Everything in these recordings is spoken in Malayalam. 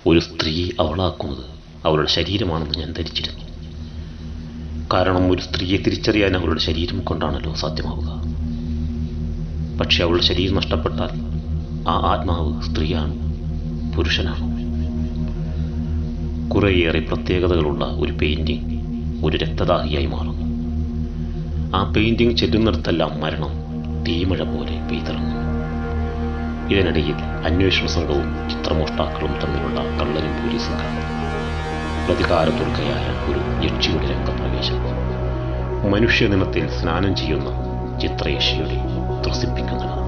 ഒരു സ്ത്രീയെ അവളാക്കുന്നത് അവളുടെ ശരീരമാണെന്ന് ഞാൻ ധരിച്ചിരുന്നു. കാരണം ഒരു സ്ത്രീയെ തിരിച്ചറിയാൻ അവളുടെ ശരീരം കൊണ്ടാണല്ലോ സാധ്യമാവുക. പക്ഷെ അവളുടെ ശരീരം നഷ്ടപ്പെട്ടാൽ ആ ആത്മാവ് സ്ത്രീയാണോ പുരുഷനാണോ? കുറേയേറെ പ്രത്യേകതകളുള്ള ഒരു പെയിൻറ്റിങ് ഒരു രക്തദാഹിയായി മാറുന്നു. ആ പെയിൻറ്റിങ് ചെല്ലുന്നിടത്തെല്ലാം മരണം തീമഴ പോലെ പെയ്തിറങ്ങുന്നു. ഇതിനിടയിൽ അന്വേഷണ സംഘവും ചിത്രമോഷ്ടാക്കളും തമ്മിലുള്ള കള്ളനും പോലീസും കാണും. പ്രതികാരദുർഗയായ ഒരു യക്ഷിയുടെ രംഗപ്രവേശം. മനുഷ്യനിണത്തിൽ സ്നാനം ചെയ്യുന്ന ചിത്രയക്ഷിയുടെ ത്രസിപ്പിക്കുന്നതാണ്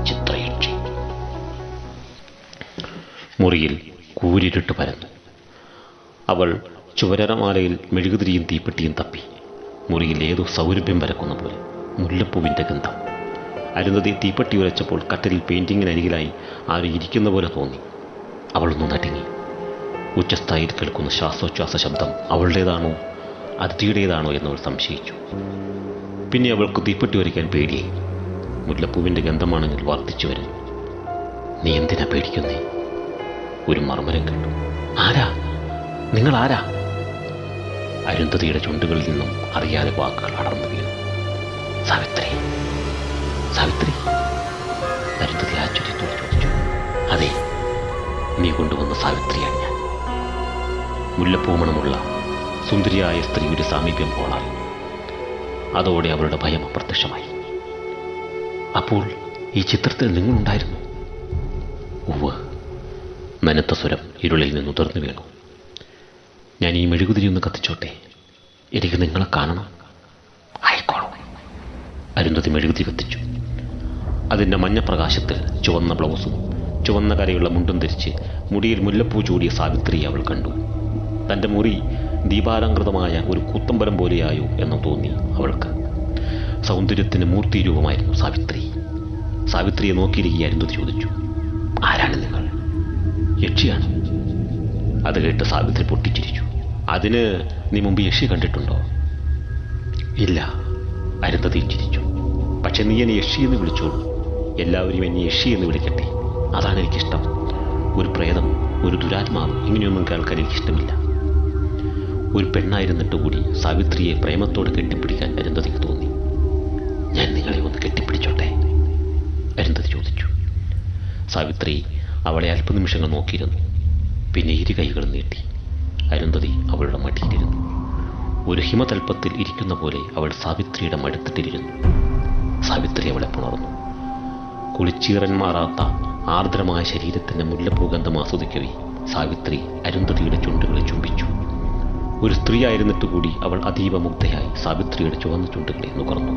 ചിത്രയക്ഷി. മുറിയിൽ കൂരിരുട്ട് പരന്നു. അവൾ ചുവരമാലയിൽ മെഴുകുതിരിയും തീപ്പെട്ടിയും തപ്പി. മുറിയിൽ ഏതോ സൗരഭ്യം പരക്കുന്ന പോലെ മുല്ലപ്പൂവിൻ്റെ ഗന്ധം. അരുന്ധതി തീപ്പെട്ടി ഉരച്ചപ്പോൾ കട്ടലിൽ പെയിൻറ്റിങ്ങിനരികിലായി ആരും ഇരിക്കുന്ന പോലെ തോന്നി. അവളൊന്ന് നടുങ്ങി. ഉച്ചസ്ഥായിൽ കേൾക്കുന്ന ശ്വാസോച്ഛ്വാസ ശബ്ദം അവളുടേതാണോ അതിഥിയുടേതാണോ എന്നവൾ സംശയിച്ചു. പിന്നെ അവൾക്ക് തീപ്പെട്ടി ഉരയ്ക്കാൻ പേടിയായി. മുല്ലപ്പൂവിൻ്റെ ഗന്ധമാണെങ്കിൽ വർദ്ധിച്ചു വരുന്നു. നീ എന്തിനാ പേടിക്കുന്നേ? ഒരു മർമ്മരം കേട്ടു. ആരാ? നിങ്ങൾ ആരാ? അരുന്ധതിയുടെ ചുണ്ടുകളിൽ നിന്നും അറിയാതെ വാക്കുകൾ അടർന്നു വീണു. സാവിത്രി, സാവിത്രി. അരുന്ധതി ആശ്ചര്യത്തോടെ ചോദിച്ചു. അതെ, നീ കൊണ്ടുവന്ന സാവിത്രിയാണ് ഞാൻ. മുല്ലപ്പൂമണമുള്ള സുന്ദരിയായ സ്ത്രീയുടെ സാമീപ്യം പോളാറി. അതോടെ അവളുടെ ഭയം അപ്രത്യക്ഷമായി. അപ്പോൾ ഈ ചിത്രത്തിൽ നിങ്ങളുണ്ടായിരുന്നു? ഉവ്വ്. നനത്ത സ്വരം ഇരുളിൽ നിന്ന് ഉതിർന്നു വീണു. ഞാൻ ഈ മെഴുകുതിരി ഒന്ന് കത്തിച്ചോട്ടെ? എനിക്ക് നിങ്ങളെ കാണണം. ആയിക്കോളും. അരുന്ധതി മെഴുകുതിരി കത്തിച്ചു. അതിൻ്റെ മഞ്ഞപ്രകാശത്തിൽ ചുവന്ന ബ്ലൗസും ചുവന്ന കരയുള്ള മുണ്ടും ധരിച്ച് മുടിയിൽ മുല്ലപ്പൂ ചൂടിയ സാവിത്രി അവൾ കണ്ടു. തൻ്റെ മുറി ദീപാലങ്കൃതമായ ഒരു കൂത്തമ്പലം പോലെയായോ എന്ന് തോന്നി അവൾക്ക്. സൗന്ദര്യത്തിന് മൂർത്തിരൂപമായിരുന്നു സാവിത്രി. സാവിത്രിയെ നോക്കിയിരിക്കെ അരുന്ധതി ചോദിച്ചു, ആരാണ് നിങ്ങൾ? യക്ഷിയാണ്. അത് കേട്ട് സാവിത്രി പൊട്ടിച്ചിരിച്ചു. അതിന് നീ മുമ്പ് യക്ഷി കണ്ടിട്ടുണ്ടോ? ഇല്ല. അരുന്ധതിയും ചിരിച്ചു. പക്ഷെ നീ എന്നെ യക്ഷി എന്ന് വിളിച്ചോളൂ. എല്ലാവരും എന്നെ യക്ഷി എന്ന് വിളിക്കട്ടെ. അതാണ് എനിക്കിഷ്ടം. ഒരു പ്രേതം, ഒരു ദുരാത്മാവ്, ഇങ്ങനെയൊന്നും കേൾക്കാൻ എനിക്കിഷ്ടമില്ല. ഒരു പെണ്ണായിരുന്നിട്ട് കൂടി സാവിത്രിയെ പ്രേമത്തോട് കെട്ടിപ്പിടിക്കാൻ അരുന്ധതിക്ക് തോന്നി. ഞാൻ നിങ്ങളെ ഒന്ന് കെട്ടിപ്പിടിച്ചോട്ടെ? അരുന്ധതി ചോദിച്ചു. സാവിത്രി അവളെ അല്പനിമിഷങ്ങൾ നോക്കിയിരുന്നു. പിന്നെ ഇരു കൈകൾ നീട്ടി അരുന്ധതി അവളുടെ മടിയിലിരുന്നു. ഒരു ഹിമതൽപ്പത്തിൽ ഇരിക്കുന്ന പോലെ അവൾ സാവിത്രിയുടെ മടുത്തിട്ടിരുന്നു. സാവിത്രി അവളെ പുണർന്നു. കുളിച്ചീറന്മാറാത്ത ആർദ്രമായ ശരീരത്തിൻ്റെ മുല്ലപ്പൂഗന്ധം ആസ്വദിക്കവേ സാവിത്രി അരുന്ധതിയുടെ ചുണ്ടുകളെ ചുംബിച്ചു. ഒരു സ്ത്രീ ആയിരുന്നിട്ട് കൂടി അവൾ അതീവ മുഗ്ധയായി സാവിത്രിയുടെ ചുവന്ന ചുണ്ടുകളെ നുകർന്നു.